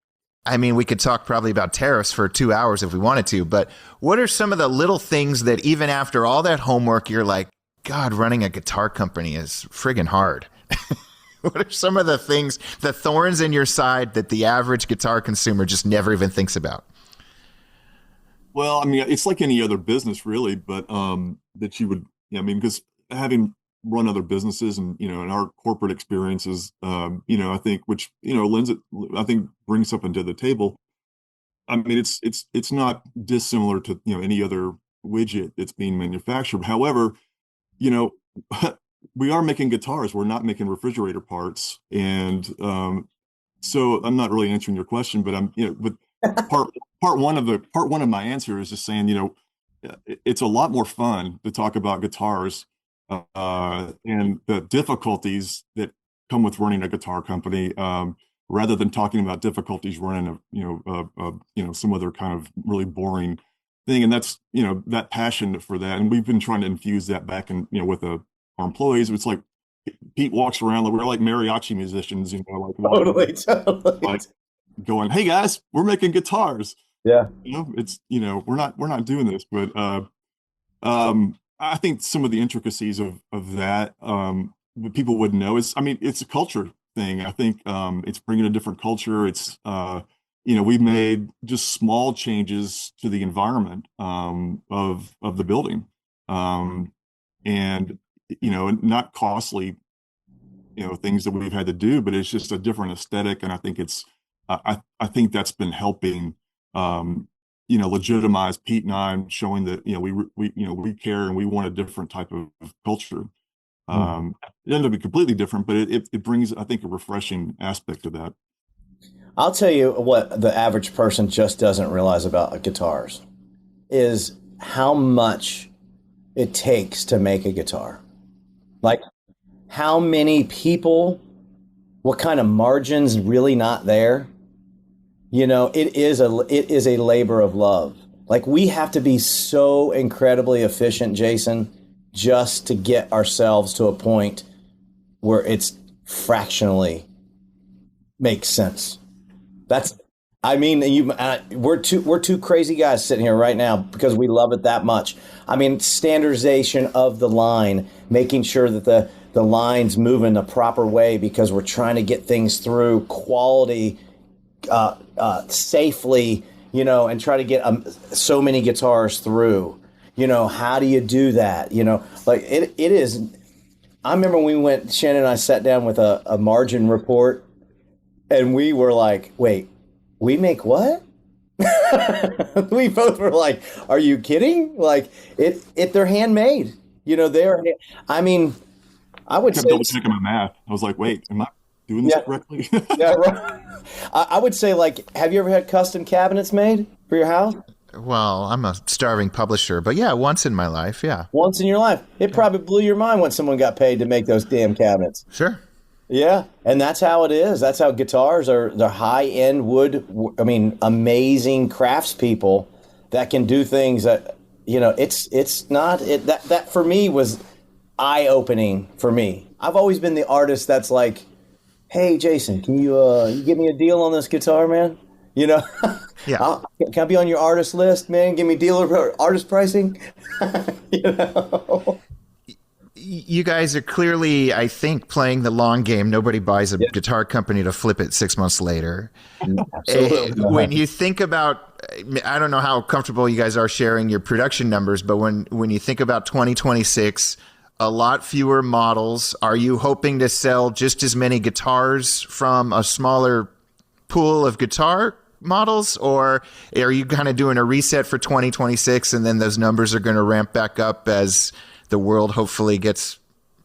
we could talk probably about tariffs for 2 hours if we wanted to, but what are some of the little things that even after all that homework, you're like, God, running a guitar company is friggin' hard. What are some of the things, the thorns in your side that the average guitar consumer just never even thinks about? Well, it's like any other business, really, but that you would, because having run other businesses and, in our corporate experiences, I think, which, lends it, I think brings something to the table. It's not dissimilar to, any other widget that's being manufactured. However, we are making guitars. We're not making refrigerator parts. And so I'm not really answering your question, but but part one of my answer is just saying, it's a lot more fun to talk about guitars and the difficulties that come with running a guitar company, rather than talking about difficulties running some other kind of really boring thing. And that's, that passion for that. And we've been trying to infuse that back in, with our employees. It's like Pete walks around like we're like mariachi musicians, like totally. Like going, hey guys, we're making guitars. Yeah. It's, we're not doing this, but I think some of the intricacies of that, what people wouldn't know is, it's a culture thing. I think it's bringing a different culture. It's, we've made just small changes to the environment of the building, and not costly, things that we've had to do, but it's just a different aesthetic. And I think it's, I think that's been helping, legitimize Pete and I, and showing that, we care and we want a different type of culture. It ended up being completely different, but it brings, I think, a refreshing aspect to that. I'll tell you what the average person just doesn't realize about guitars is how much it takes to make a guitar. Like how many people, what kind of margins really not there. It is a labor of love. Like we have to be so incredibly efficient, Jason, just to get ourselves to a point where it's fractionally makes sense. We're two crazy guys sitting here right now because we love it that much. Standardization of the line, making sure that the lines move in a proper way because we're trying to get things through quality, safely, and try to get so many guitars through. How do you do that? Like it is. I remember when Shannon and I sat down with a margin report, and we were like, "Wait, we make what?" We both were like, "Are you kidding?" Like they're handmade. They're. I would say. Double checking my math. I was like, "Wait, am I doing this correctly?" Yeah, right. I would say, like, have you ever had custom cabinets made for your house? Well, I'm a starving publisher, but yeah, once in my life, yeah. Once in your life. It probably blew your mind when someone got paid to make those damn cabinets. Sure. Yeah, and that's how it is. That's how guitars are. They're high-end wood, amazing craftspeople that can do things that, it's not, that for me was eye-opening for me. I've always been the artist that's like, hey, Jason, can you give me a deal on this guitar, man? Yeah. Can I be on your artist list, man? Give me dealer artist pricing. You guys are clearly, I think, playing the long game. Nobody buys a guitar company to flip it 6 months later. Absolutely. When you think about, I don't know how comfortable you guys are sharing your production numbers, but when you think about 2026, a lot fewer models. Are you hoping to sell just as many guitars from a smaller pool of guitar models, or are you kind of doing a reset for 2026 and then those numbers are going to ramp back up as the world hopefully gets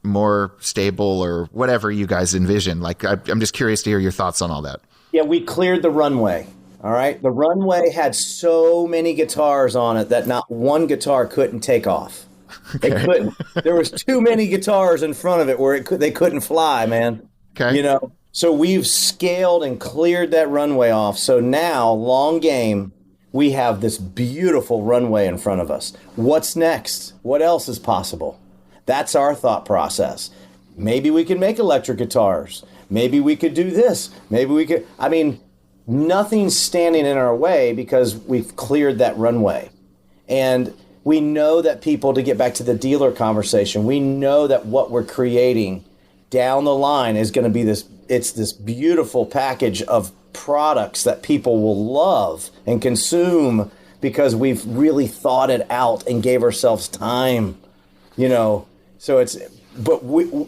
more stable, or whatever you guys envision? Like, I'm just curious to hear your thoughts on all that. Yeah, we cleared the runway. All right. The runway had so many guitars on it that not one guitar couldn't take off. Okay. They couldn't. There was too many guitars in front of it where they couldn't fly, man. Okay. You know, so we've scaled and cleared that runway off. So now, long game, we have this beautiful runway in front of us. What's next? What else is possible? That's our thought process. Maybe we can make electric guitars. Maybe we could do this. Maybe we could. I mean, nothing's standing in our way because we've cleared that runway. And we know that people, to get back to the dealer conversation, we know that what we're creating down the line is going to be this beautiful package of products that people will love and consume because we've really thought it out and gave ourselves time, you know. So but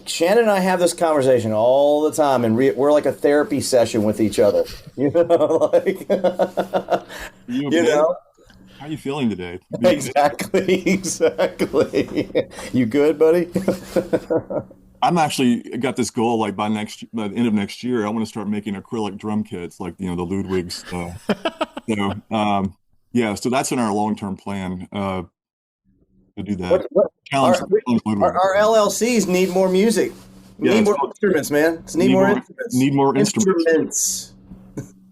Shannon and I have this conversation all the time, and we're like a therapy session with each other, you know, like, you know. How are you feeling today? Exactly. You good, buddy? I'm actually got this goal, like by the end of next year, I want to start making acrylic drum kits, like, you know, the Ludwig's. So that's in our long-term plan to do that. Our LLCs need more music. Need more instruments, man. Need more instruments. Need more instruments.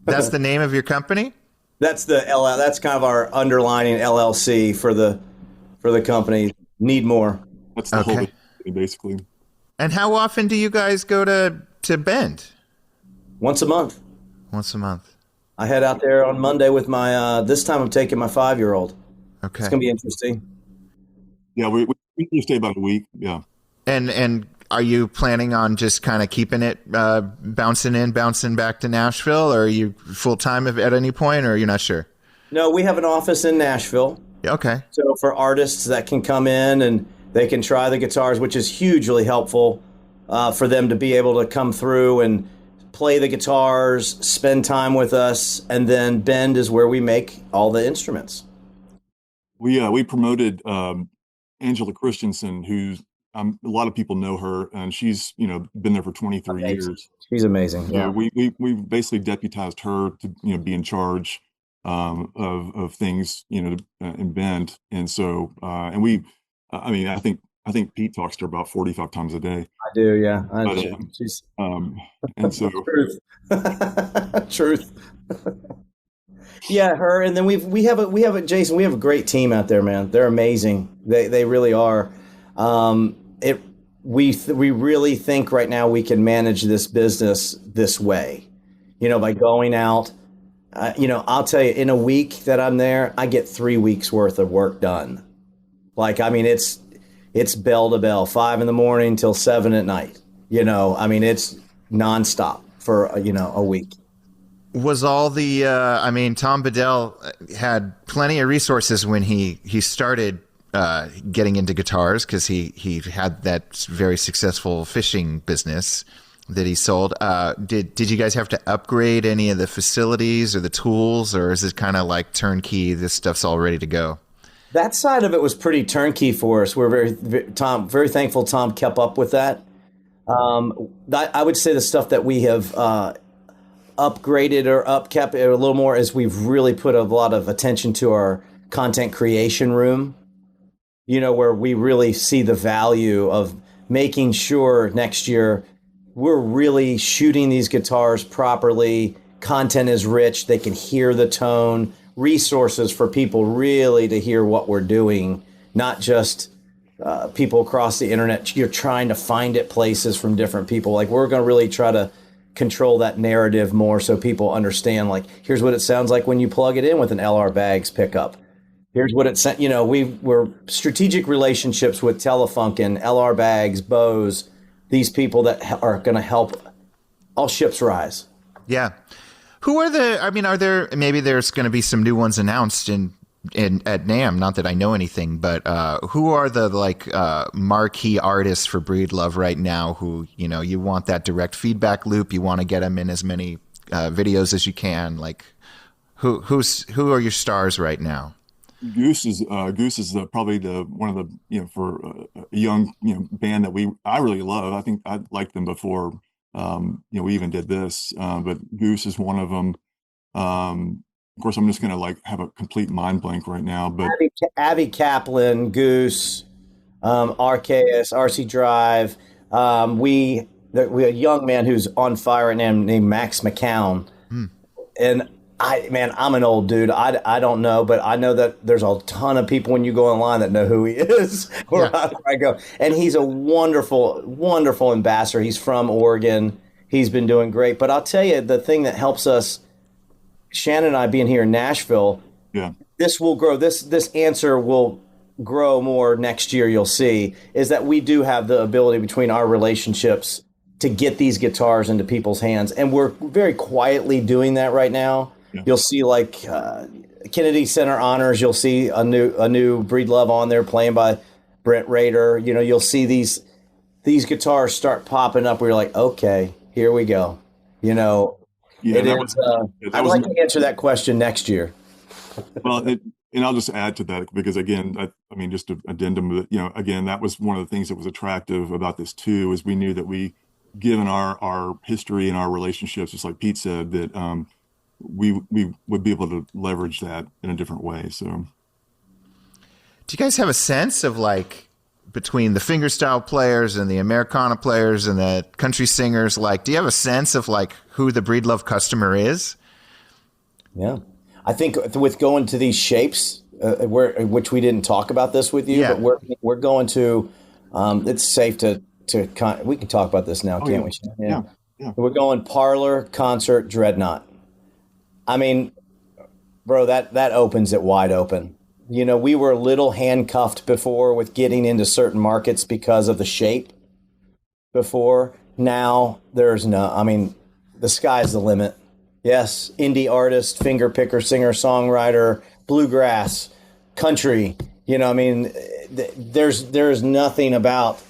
That's the name of your company? That's that's kind of our underlining LLC for the company. Need more. That's the whole thing, basically. And how often do you guys go to Bend? Once a month. Once a month. I head out there on Monday with my this time I'm taking my 5-year-old. Okay. It's gonna be interesting. Yeah, we stay about a week. Yeah. And are you planning on just kind of keeping it bouncing back to Nashville, or are you full time at any point, or you're not sure? No, we have an office in Nashville. Okay. So for artists that can come in and they can try the guitars, which is hugely helpful for them to be able to come through and play the guitars, spend time with us, and then Bend is where we make all the instruments. We promoted Angela Christensen, who's a lot of people know her, and she's, you know, been there for 23 years. She's amazing. Yeah, we basically deputized her to, you know, be in charge of things, you know, in Bend, and so I mean, I think Pete talks to her about 45 times a day. I do, yeah. She's and so truth. Yeah, her, and then we have a Jason. We have a great team out there, man. They're amazing. They really are. We really think right now we can manage this business this way, you know, by going out. You know, I'll tell you, in a week that I'm there, I get 3 weeks worth of work done. Like, I mean, it's bell to bell, 5 a.m. till 7 p.m. You know, I mean, it's nonstop for a week. Was all the I mean, Tom Bedell had plenty of resources when he started getting into guitars, because he had that very successful fishing business that he sold. Did you guys have to upgrade any of the facilities or the tools, or is it kind of like turnkey, this stuff's all ready to go? That side of it was pretty turnkey for us. We're very thankful Tom kept up with that. I would say the stuff that we have upgraded or upkept a little more is we've really put a lot of attention to our content creation room, you know, where we really see the value of making sure next year we're really shooting these guitars properly. Content is rich. They can hear the tone. Resources for people really to hear what we're doing, not just people across the internet. You're trying to find it places from different people. Like, we're going to really try to control that narrative more so people understand, like, here's what it sounds like when you plug it in with an LR Baggs pickup. Here's what it sent. You know, we're strategic relationships with Telefunken, LR Baggs, Bose, these people that are going to help all ships rise. Yeah. Who are are there, maybe there's going to be some new ones announced in at NAMM, not that I know anything, but who are the marquee artists for Breedlove right now who, you want that direct feedback loop, you want to get them in as many videos as you can, like who are your stars right now? Goose is probably one of the, for a young band that I really love. I think I liked them before we even did this, but Goose is one of them. Of course, I'm just going to have a complete mind blank right now. But Abby Kaplan, Goose, Arceus, RC Drive. We have a young man who's on fire right now named Max McCown. And I'm an old dude. I don't know, but I know that there's a ton of people when you go online that know who he is wherever I go. And he's a wonderful, wonderful ambassador. He's from Oregon. He's been doing great. But I'll tell you, the thing that helps us, Shannon and I being here in Nashville, this will grow. This answer will grow more next year. You'll see is that we do have the ability between our relationships to get these guitars into people's hands, and we're very quietly doing that right now. Yeah. You'll see Kennedy Center Honors. You'll see a new Breedlove on there playing by Brent Rader. You'll see these guitars start popping up where you're like, okay, here we go. I'd like to answer that question next year. Well, and I'll just add to that because again, just an addendum. Again, that was one of the things that was attractive about this too, is we knew that given our history and our relationships, just like Pete said, that we would be able to leverage that in a different way. So, do you guys have a sense of between the fingerstyle players and the Americana players and the country singers, do you have a sense of who the Breedlove customer is? Yeah, I think with going to these shapes, which we didn't talk about this with you, but we're going to. It's safe to we can talk about this now, can't we? Yeah. We're going Parlor, Concert, Dreadnought. I mean, bro, that opens it wide open. We were a little handcuffed before with getting into certain markets because of the shape before. Now there's the sky's the limit. Yes, indie artist, finger picker, singer, songwriter, bluegrass, country. There's nothing about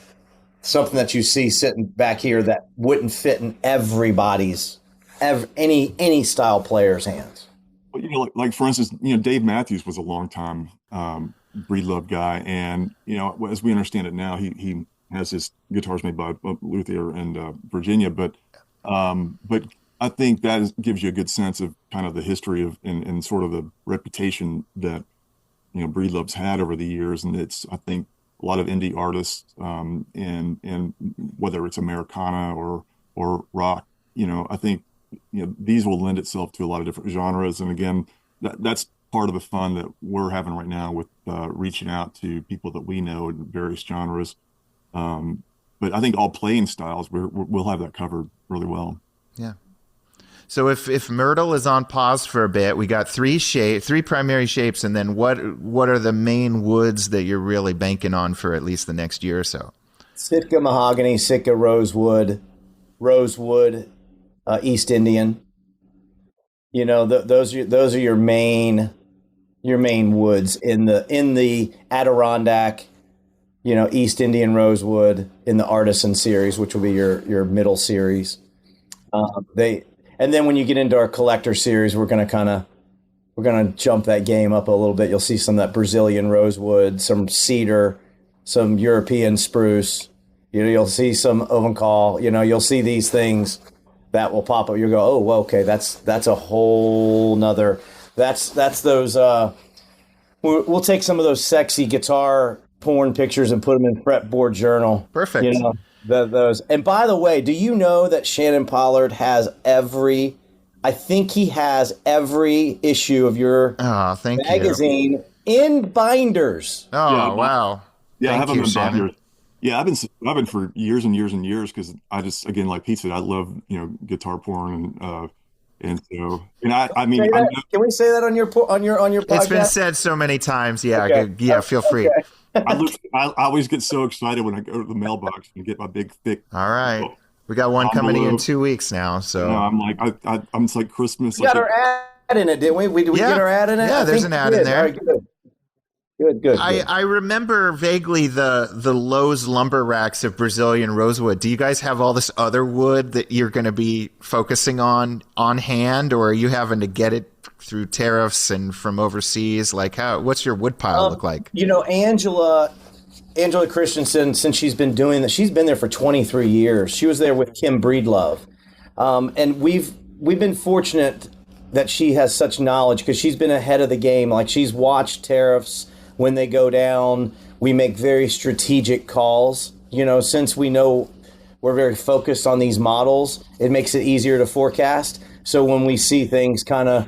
something that you see sitting back here that wouldn't fit in everybody's, any style player's hands. Like for instance, Dave Matthews was a long time Breedlove guy, and as we understand it now, he has his guitars made by Luthier and Virginia, but I think that gives you a good sense of kind of the history of and sort of the reputation that Breedlove's had over the years, and it's I think a lot of indie artists and whether it's Americana or rock, I think. These will lend itself to a lot of different genres. And again, that's part of the fun that we're having right now with reaching out to people that we know in various genres. But I think all playing styles, we'll have that covered really well. Yeah. So if Myrtle is on pause for a bit, we got three primary shapes. And then what are the main woods that you're really banking on for at least the next year or so? Sitka mahogany, Sitka rosewood, East Indian, those are your main woods in the Adirondack, East Indian rosewood in the Artisan series, which will be your middle series. And then when you get into our collector series, we're gonna jump that game up a little bit. You'll see some of that Brazilian rosewood, some cedar, some European spruce. You'll see some Ovenkal. You'll see these things that will pop up. You'll go, oh, well, okay, that's a whole nother. That's those. We'll take some of those sexy guitar porn pictures and put them in Fretboard Journal. Perfect. Those. And by the way, do you know that Shannon Pollard has every issue of your magazine in binders? Oh, wow. Yeah, I have them in binders. Yeah, I've been for years and years and years because I just, again, like Pete said, I love guitar porn and so I mean, can we say that on your podcast? It's been said so many times. Yeah, okay. Yeah, feel free. Okay. I always get so excited when I go to the mailbox and get my big thick. All right, we got one coming in 2 weeks now. So I'm like, I'm it's like Christmas. You got our in it, didn't we? Did we get our ad in it? Yeah, there's an ad in there. All right, good. I remember vaguely the Lowe's lumber racks of Brazilian rosewood. Do you guys have all this other wood that you're going to be focusing on hand, or are you having to get it through tariffs and from overseas? Like, what's your wood pile look like? Angela Christensen, since she's been doing that, she's been there for 23 years. She was there with Kim Breedlove. And we've been fortunate that she has such knowledge because she's been ahead of the game. Like, she's watched tariffs when they go down. We make very strategic calls. Since we know we're very focused on these models, it makes it easier to forecast. So when we see things kind of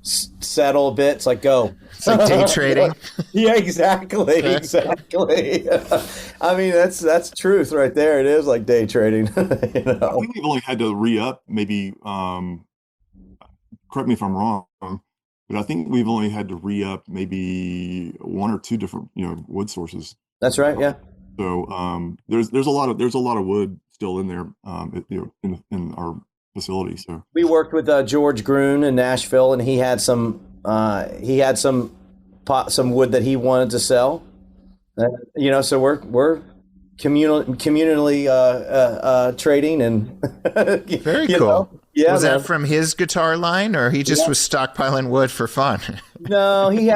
settle a bit, it's like, go. It's like day trading. Yeah, exactly. I mean, that's truth right there. It is like day trading. I think we've only had to re-up maybe, correct me if I'm wrong, but I think we've only had to re-up maybe one or two different, wood sources. That's right. Yeah. So there's a lot of wood still in there, in our facility. So we worked with George Grun in Nashville, and he had some wood that he wanted to sell. So we're communally trading and very cool. Yeah, was that from his guitar line, or he just was stockpiling wood for fun? No, he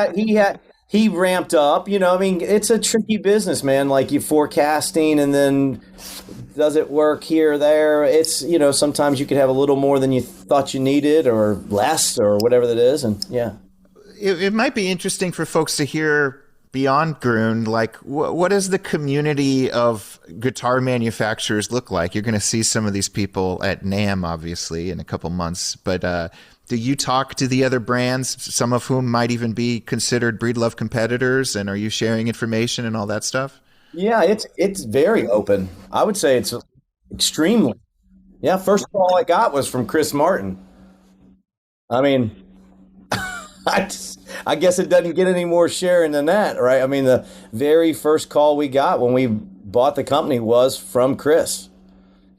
ramped up. It's a tricky business, man. Like, you forecasting, and then does it work here or there? It's sometimes you could have a little more than you thought you needed, or less, or whatever that is, and yeah. It might be interesting for folks to hear beyond Grun, like what does the community of guitar manufacturers look like? You're going to see some of these people at NAMM, obviously, in a couple months, but do you talk to the other brands, some of whom might even be considered Breedlove competitors, and are you sharing information and all that stuff? Yeah, it's very open. I would say it's extremely. Yeah, first call I got was from Chris Martin. I mean, I guess it doesn't get any more sharing than that, right? I mean, the very first call we got when we bought the company was from Chris.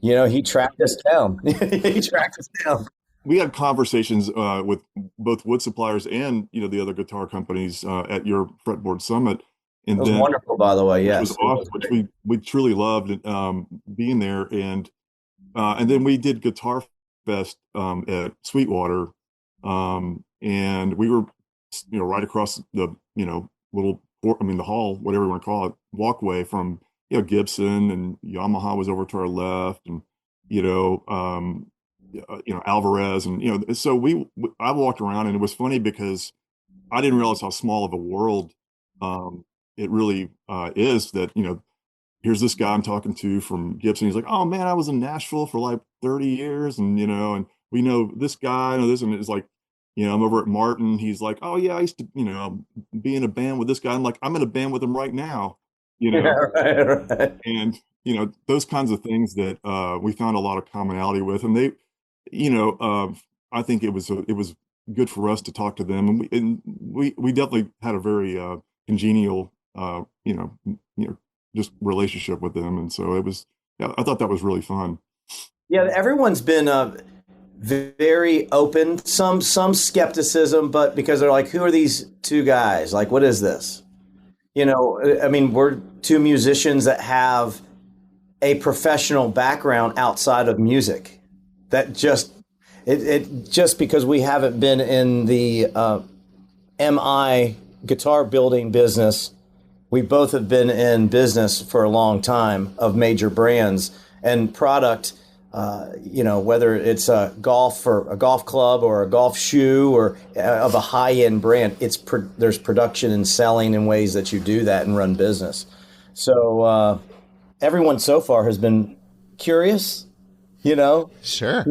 He tracked us down. We had conversations with both wood suppliers and the other guitar companies at your Fretboard Summit. And it was wonderful, by the way. Yes, it was awesome, which we truly loved being there. And then we did Guitar Fest at Sweetwater. And we were, right across the, the hall, whatever you want to call it, walkway from, Gibson, and Yamaha was over to our left, and, Alvarez, and, so I walked around, and it was funny because I didn't realize how small of a world it really is, that, here's this guy I'm talking to from Gibson. He's like, oh man, I was in Nashville for like 30 years. And, and we know this guy, this, and it's like, I'm over at Martin. He's like, oh yeah, I used to, be in a band with this guy. I'm like, I'm in a band with him right now, Yeah, right. And, those kinds of things that we found a lot of commonality with. And they, I think it was good for us to talk to them. And we definitely had a very congenial, just relationship with them. And so I thought that was really fun. Yeah, everyone's been very open, some skepticism, but because they're like, who are these two guys? Like, what is this? I mean, we're two musicians that have a professional background outside of music. That just because we haven't been in the MI guitar building business, we both have been in business for a long time of major brands and product. Whether it's a golf club or a golf shoe or of a high-end brand, there's production and selling in ways that you do that and run business. So everyone so far has been curious, Sure.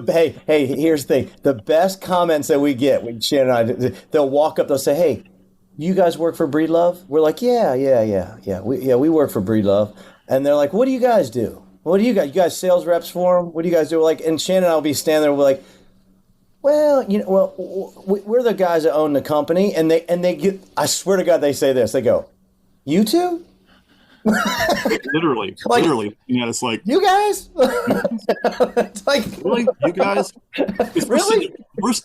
Hey, here's the thing. The best comments that we get when Shannon and I, they'll walk up, they'll say, hey, you guys work for Breedlove? We're like, yeah. We work for Breedlove. And they're like, what do you guys do? What do you guys? You guys sales reps for them? What do you guys do? Like, and Shannon and I will be standing there. We're like, well, we're the guys that own the company, and they get. I swear to God, they say this. They go, you two? Literally, Like, literally. Yeah, it's like, you guys? It's like, really, you guys? 'Cause really?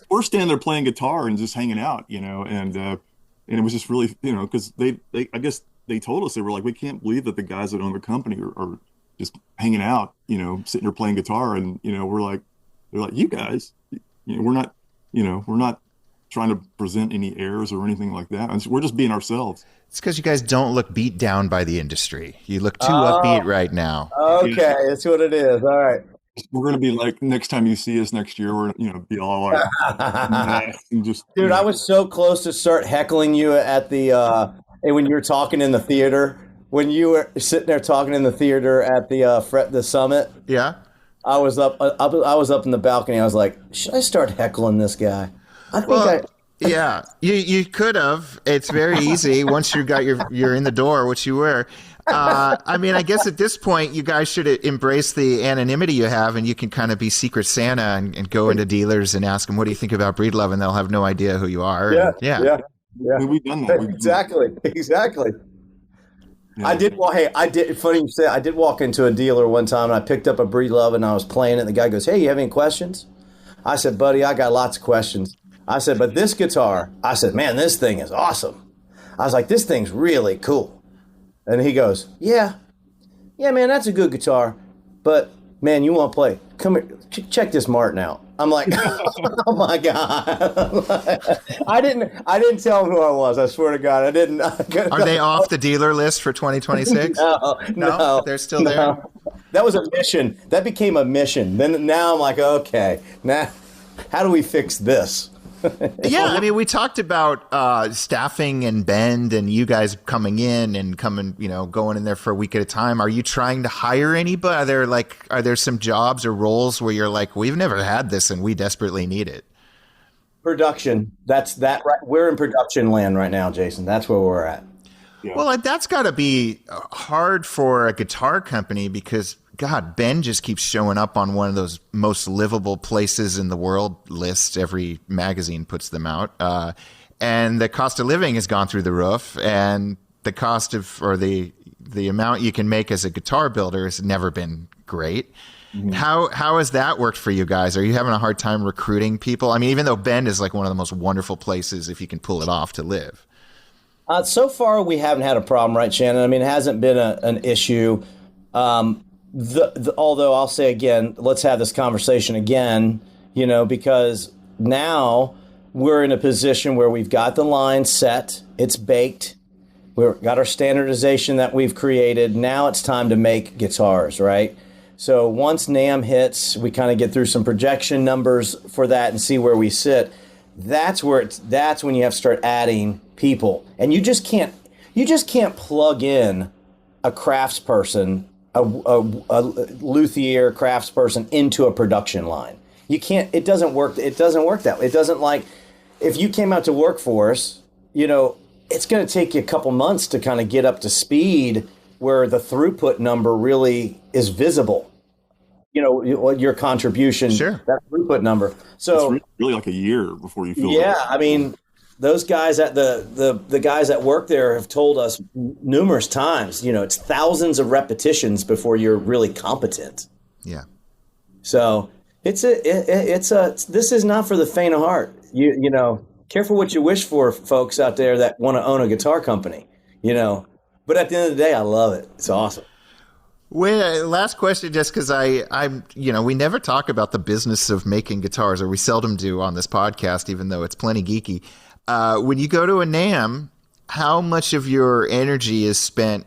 we're standing there playing guitar and just hanging out, and it was just really, because they I guess they told us, they were like, we can't believe that the guys that own the company are just hanging out, sitting there playing guitar, and they're like, you guys, we're not trying to present any airs or anything like that. And so we're just being ourselves. It's because you guys don't look beat down by the industry. You look too upbeat right now. Okay, that's what it is. All right. We're going to be like, next time you see us next year, we're, be all like, and just, Dude, I was so close to start heckling you at the when you were talking in the theater. When you were sitting there talking in the theater at the summit. Yeah. I was up in the balcony. I was like, should I start heckling this guy? Yeah, you could have. It's very easy once you're in the door, which you were. I mean, I guess at this point, you guys should embrace the anonymity you have, and you can kind of be Secret Santa and go into dealers and ask them, "What do you think about Breedlove?" And they'll have no idea who you are. Yeah. I mean, we've done that. Exactly. Yeah. I did. Funny you say. I did walk into a dealer one time, and I picked up a Breedlove, and I was playing it. And the guy goes, "Hey, you have any questions?" I said, "Buddy, I got lots of questions." I said, "But this guitar," I said, "Man, this thing is awesome." I was like, "This thing's really cool." And he goes, "Yeah, man, that's a good guitar. But man, you want to play? Come here, check this Martin out." I'm like, "Oh my God!" I didn't tell him who I was. I swear to God, I didn't. Are they off the dealer list for 2026? No, they're still there. That was a mission. That became a mission. Now I'm like, okay, now how do we fix this? Yeah, I mean, we talked about staffing and Bend and you guys coming in and going in there for a week at a time. Are you trying to hire anybody? Are there some jobs or roles where you're like, we've never had this and we desperately need it? Production. That's that. Right. We're in production land right now, Jason. That's where we're at. Yeah. Well, that's got to be hard for a guitar company because, God, Ben just keeps showing up on one of those most livable places in the world lists. Every magazine puts them out. And the cost of living has gone through the roof. And the cost the amount you can make as a guitar builder has never been great. Mm-hmm. How has that worked for you guys? Are you having a hard time recruiting people? I mean, even though Bend is like one of the most wonderful places, if you can pull it off, to live. So far, we haven't had a problem, right, Shannon? I mean, it hasn't been an issue. Although I'll say again, let's have this conversation again, because now we're in a position where we've got the line set, it's baked, we've got our standardization that we've created. Now it's time to make guitars, right? So once NAMM hits, we kind of get through some projection numbers for that and see where we sit. That's when you have to start adding people, and you just can't plug in a craftsperson, a luthier craftsperson into a production line. You can't. It doesn't work. It doesn't work that way. It doesn't, like if you came out to work for us, it's going to take you a couple months to kind of get up to speed where the throughput number really is visible. Your contribution, sure, that throughput number. So it's really like a year before you feel. Yeah, I mean, those guys at the guys that work there have told us numerous times. It's thousands of repetitions before you're really competent. Yeah. So this is not for the faint of heart. Careful what you wish for, folks out there that want to own a guitar company. But at the end of the day, I love it. It's awesome. Well, last question, just because we never talk about the business of making guitars, or we seldom do on this podcast, even though it's plenty geeky. When you go to a NAMM, how much of your energy is spent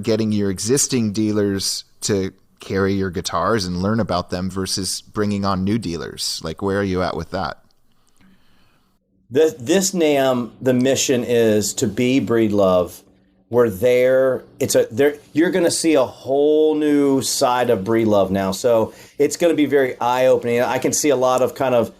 getting your existing dealers to carry your guitars and learn about them versus bringing on new dealers? Like, where are you at with that? This NAMM, the mission is to be Breedlove. We're there. You're going to see a whole new side of Breedlove now. So it's going to be very eye-opening. I can see a lot of kind of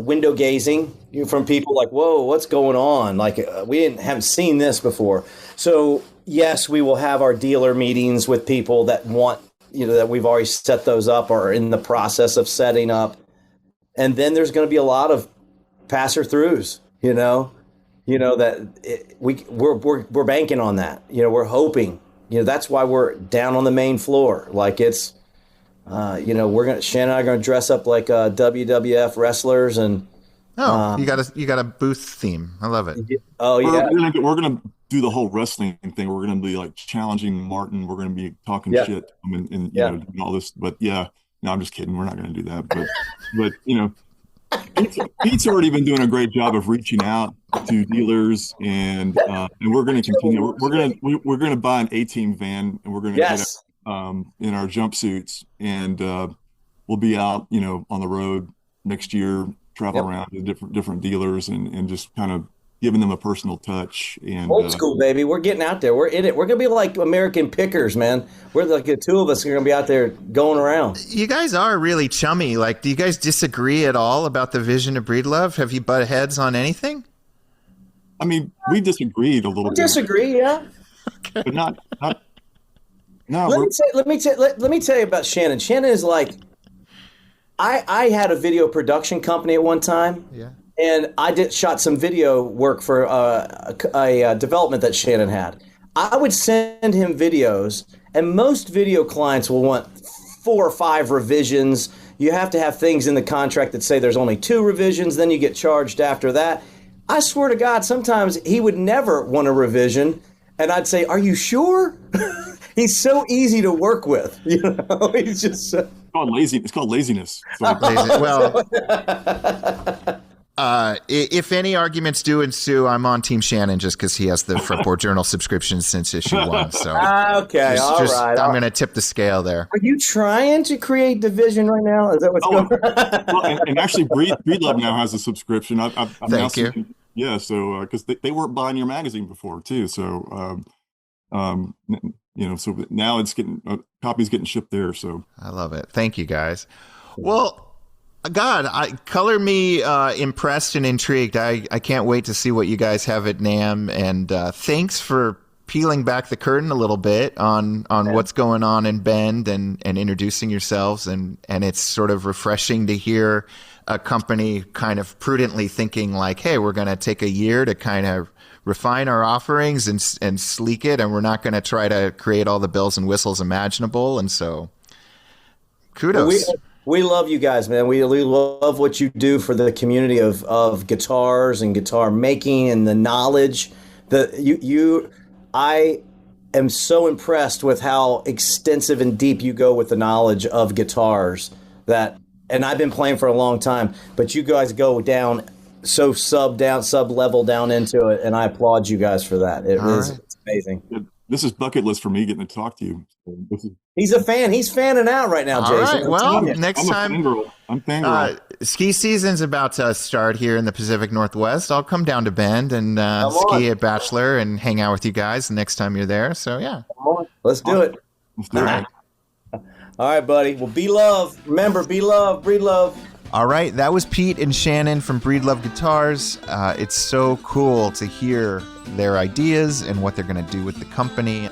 window gazing from people like, whoa, what's going on? Like, we haven't seen this before. So yes, we will have our dealer meetings with people that want, that we've already set those up or are in the process of setting up. And then there's going to be a lot of passer-throughs, that we're banking on that. We're hoping that's why we're down on the main floor. Like it's, Shannon and I are going to dress up like WWF wrestlers and. You got a booth theme. I love it. Oh yeah. We're gonna do the whole wrestling thing. We're gonna be like challenging Martin. We're gonna be talking shit to him and doing all this. But no, I'm just kidding. We're not gonna do that. But Pete's already been doing a great job of reaching out to dealers, and we're going to continue. We're going to buy an A-Team van, and we're going to get in our jumpsuits, and we'll be out, on the road next year, travel around to different dealers, and just kind of giving them a personal touch. And old school, baby. We're getting out there. We're in it. We're going to be like American Pickers, man. We're like the two of us are going to be out there going around. You guys are really chummy. Like, do you guys disagree at all about the vision of Breedlove? Have you butted heads on anything? I mean, we disagreed a little bit. Disagree, yeah. Okay. But not no. Let me tell you about Shannon. Shannon is like, I had a video production company at one time. Yeah. And I shot some video work for a development that Shannon had. I would send him videos, and most video clients will want 4 or 5 revisions. You have to have things in the contract that say there's only 2 revisions, then you get charged after that. I swear to God, sometimes he would never want a revision, and I'd say, "Are you sure?" He's so easy to work with, He's just it's called lazy. It's called laziness. So. Well. If any arguments do ensue, I'm on Team Shannon just because he has the Fretboard Journal subscription since issue 1. So okay, all right. I'm going to tip the scale there. Are you trying to create division right now? Is that what's going on? Well, and actually, Breedlove now has a subscription. Thank you. Yeah, so because they weren't buying your magazine before too, so so now it's getting copies getting shipped there. So I love it. Thank you, guys. Well. God, color me impressed and intrigued. I can't wait to see what you guys have at NAMM. And thanks for peeling back the curtain a little bit on what's going on in Bend and introducing yourselves. And it's sort of refreshing to hear a company kind of prudently thinking like, hey, we're going to take a year to kind of refine our offerings and sleek it. And we're not going to try to create all the bells and whistles imaginable. And so kudos. We love you guys, man. We love what you do for the community of guitars and guitar making and the knowledge. I am so impressed with how extensive and deep you go with the knowledge of guitars and I've been playing for a long time, but you guys go down so sub level down into it, and I applaud you guys for that. It's amazing. This is bucket list for me getting to talk to you. He's a fan. He's fanning out right now, Jason. All right. Well, next time. I'm fangirl. Ski season's about to start here in the Pacific Northwest. I'll come down to Bend and ski at Bachelor and hang out with you guys the next time you're there. So, yeah. Come on. Let's do it. Let's do it. All right, buddy. Well, be loved. Remember, be loved. Breed love. All right. That was Pete and Shannon from Breedlove Guitars. It's so cool to hear their ideas and what they're going to do with the company.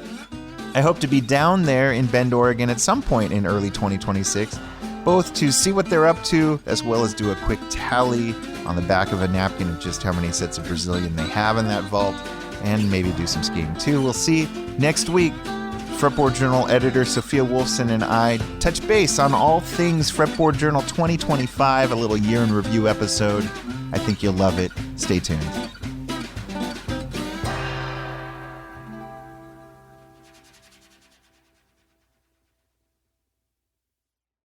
I hope to be down there in Bend, Oregon at some point in early 2026, both to see what they're up to, as well as do a quick tally on the back of a napkin of just how many sets of Brazilian they have in that vault, and maybe do some skiing too. We'll see. Next week, Fretboard Journal editor Sophia Wolfson and I touch base on all things Fretboard Journal 2025, a little year in review episode. I think you'll love it. Stay tuned.